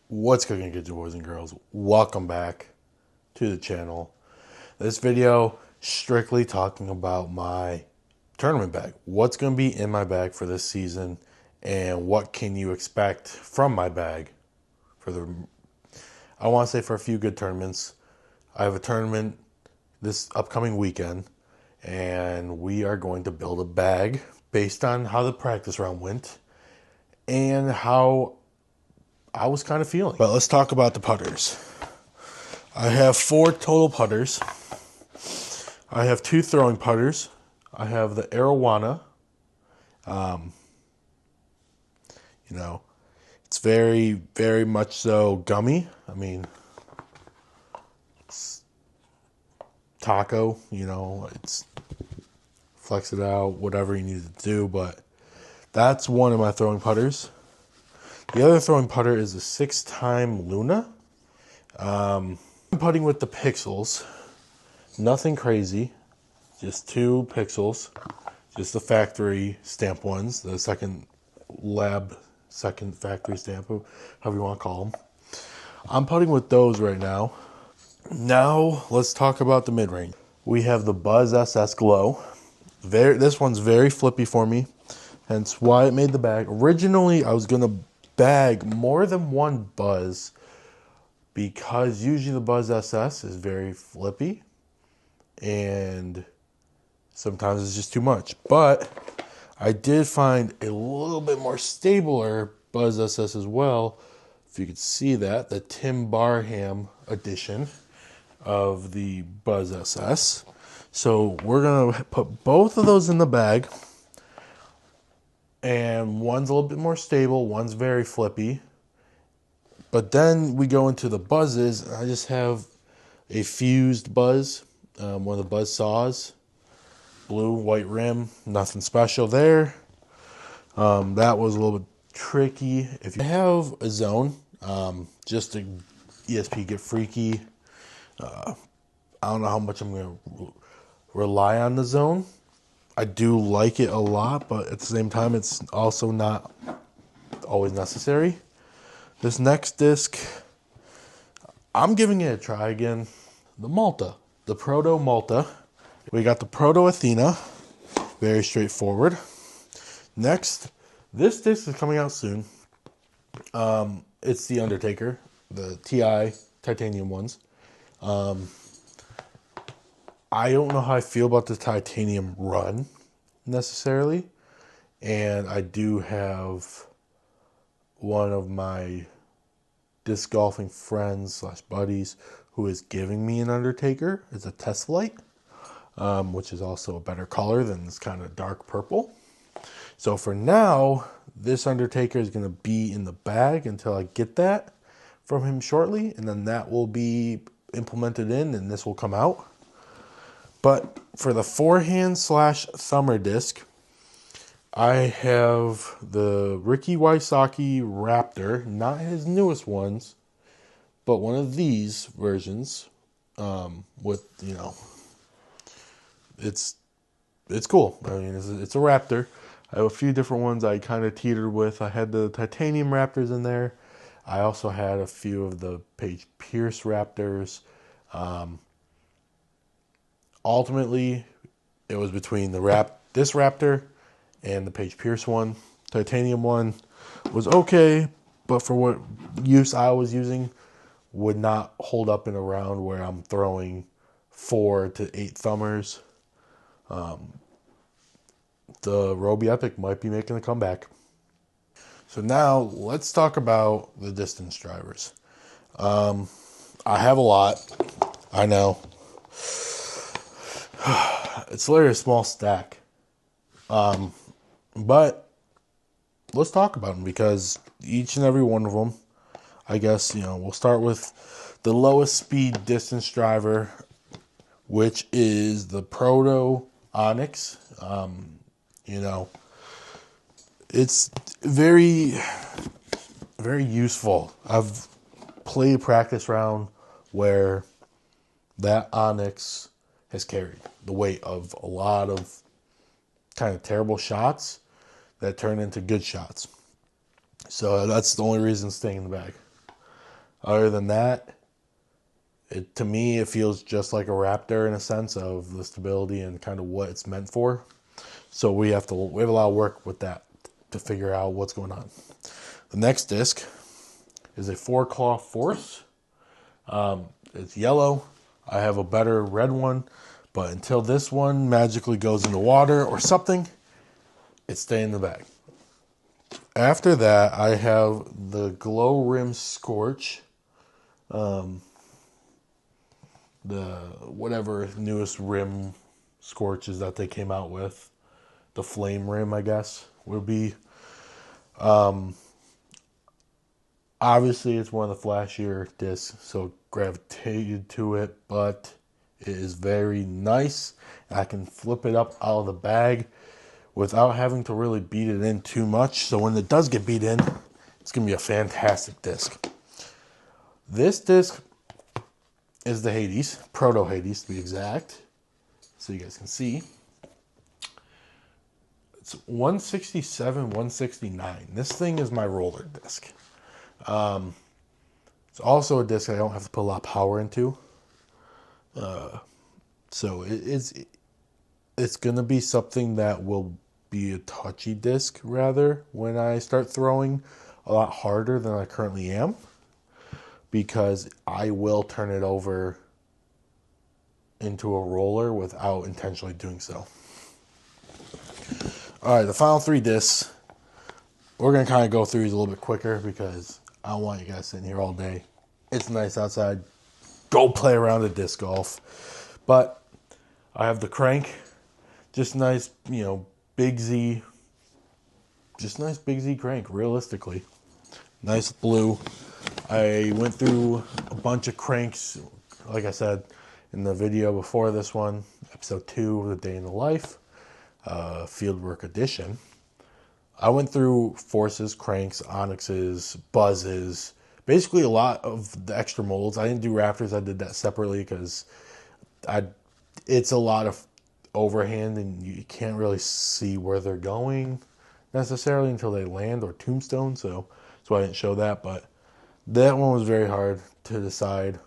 What's cooking, good boys and girls? Welcome back to the channel. This video strictly talking about my tournament bag. What's going to be in my bag for this season, and what can you expect from my bag for the, I want to say, for a few good tournaments. I have a tournament this upcoming weekend, and we are going to build a bag based on how the practice round went and how I was kind of feeling. But let's talk about the putters. I have 4 total putters. I have 2 throwing putters. I have the Arowana. It's very, very much so gummy. I mean, it's taco, it's flex it out, whatever you need to do. But that's one of my throwing putters. The other throwing putter is a 6-time Luna. I'm putting with the Pixels. Nothing crazy. Just 2 Pixels. Just the factory stamp ones. The second factory stamp, however you want to call them. I'm putting with those right now. Now, let's talk about the mid-range. We have the Buzz SS Glow. This one's very flippy for me, hence why it made the bag. Originally, I was going to bag more than one Buzz because usually the Buzz SS is very flippy and sometimes it's just too much. But I did find a little bit more stabler Buzz SS as well. If you could see that, the Tim Barham edition of the Buzz SS. So we're going to put both of those in the bag. And one's a little bit more stable, one's very flippy. But then we go into the buzzes, and I just have a fused buzz, one of the buzz saws, blue, white rim, nothing special there. That was a little bit tricky. If you have a zone, just to ESP get freaky, I don't know how much I'm going to rely on the zone. I do like it a lot, but at the same time, it's also not always necessary. This next disc, I'm giving it a try again. The Malta, the Proto Malta. We got the Proto Athena, very straightforward. Next, this disc is coming out soon. It's the Undertaker, the TI titanium ones. I don't know how I feel about the titanium run necessarily. And I do have one of my disc golfing friends slash buddies who is giving me an Undertaker. It's a Test Light, which is also a better color than this kind of dark purple. So for now, this Undertaker is going to be in the bag until I get that from him shortly. And then that will be implemented in and this will come out. But for the forehand slash thumber disc, I have the Ricky Wysocki Raptor, not his newest ones, but one of these versions with, it's cool. I mean, it's a Raptor. I have a few different ones I kind of teetered with. I had the titanium Raptors in there. I also had a few of the Paige Pierce Raptors. Ultimately, it was between this Raptor and the Paige Pierce one. Titanium one was okay, but for what use I was using, would not hold up in a round where I'm throwing 4 to 8 thumbers. The Roby Epic might be making a comeback. So now let's talk about the distance drivers. I have a lot. I know. It's literally a small stack. But let's talk about them because each and every one of them, I guess, we'll start with the lowest speed distance driver, which is the Proto Onyx. It's very, very useful. I've played a practice round where that Onyx has carried the weight of a lot of kind of terrible shots that turn into good shots. So that's the only reason it's staying in the bag. Other than that, to me, it feels just like a Raptor in a sense of the stability and kind of what it's meant for. So we have a lot of work with that to figure out what's going on. The next disc is a 4-claw Force. It's yellow. I have a better red one, but until this one magically goes into water or something, it's staying in the bag. After that, I have the Glow Rim Scorch. The whatever newest rim scorches that they came out with. The flame rim, I guess, would be. Obviously, it's one of the flashier discs, so gravitated to it, but it is very nice. I can flip it up out of the bag without having to really beat it in too much. So when it does get beat in, it's going to be a fantastic disc. This disc is the Hades, Proto Hades to be exact, so you guys can see. It's 167, 169. This thing is my roller disc. It's also a disc I don't have to put a lot of power into. So it's going to be something that will be a touchy disc rather when I start throwing a lot harder than I currently am, because I will turn it over into a roller without intentionally doing so. All right, the final 3 discs, we're going to kind of go through these a little bit quicker because I don't want you guys sitting here all day. It's nice outside. Go play around at disc golf. But I have the Crank, just nice, Big Z, just nice Big Z Crank, realistically. Nice blue. I went through a bunch of cranks, like I said in the video before this one, episode 2 of The Day in the Life, Fieldwork Edition. I went through Forces, Cranks, Onyxes, Buzzes, basically a lot of the extra molds. I didn't do Raptors, I did that separately because it's a lot of overhand and you can't really see where they're going necessarily until they land or tombstone, so that's why I didn't show that. But that one was very hard to decide.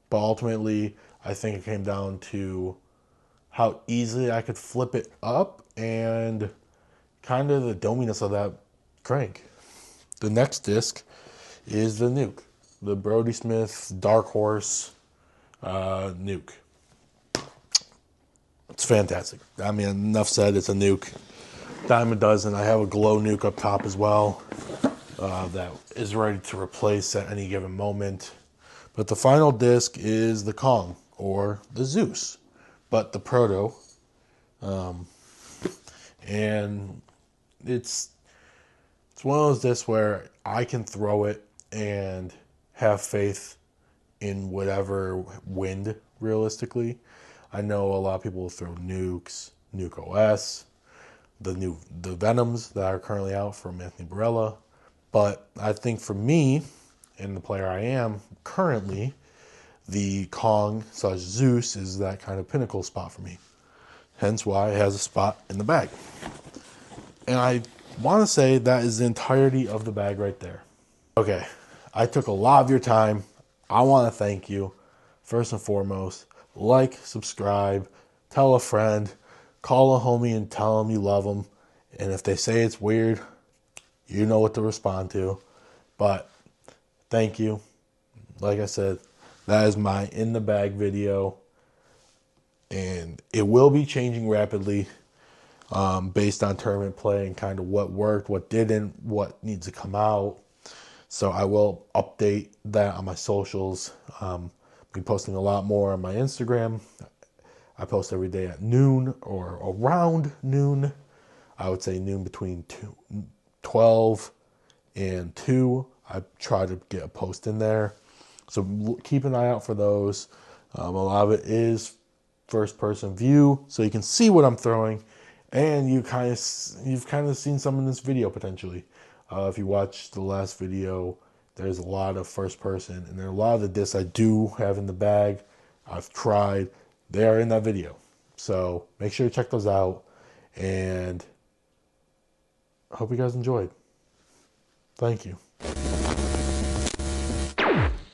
But ultimately, I think it came down to how easily I could flip it up and kind of the dominess of that crank. The next disc is the Nuke, the Brodie Smith Dark Horse Nuke. It's fantastic. I mean, enough said, it's a Nuke. Dime a dozen. I have a Glow Nuke up top as well that is ready to replace at any given moment. But the final disc is the Kong, or the Zeus, but the Proto. And it's one of those discs where I can throw it and have faith in whatever wind, realistically. I know a lot of people will throw Nukes, Nuke OS, the Venoms that are currently out from Anthony Barella. But I think for me, and the player I am currently, the Kong / Zeus is that kind of pinnacle spot for me. Hence why it has a spot in the bag. And I want to say that is the entirety of the bag right there. Okay, I took a lot of your time. I want to thank you. First and foremost, like, subscribe, tell a friend, call a homie and tell them you love them. And if they say it's weird, you know what to respond to. But thank you. Like I said, that is my in the bag video. And it will be changing rapidly based on tournament play and kind of what worked, what didn't, what needs to come out. So I will update that on my socials. I'll be posting a lot more on my Instagram. I post every day at noon or around noon. I would say noon between 12 and 2. I try to get a post in there. So keep an eye out for those. A lot of it is first person view, so you can see what I'm throwing, and you've kind of seen some in this video potentially. If you watch the last video, there's a lot of first person, and there are a lot of the discs I do have in the bag. I've tried. They are in that video. So make sure to check those out, and I hope you guys enjoyed. Thank you.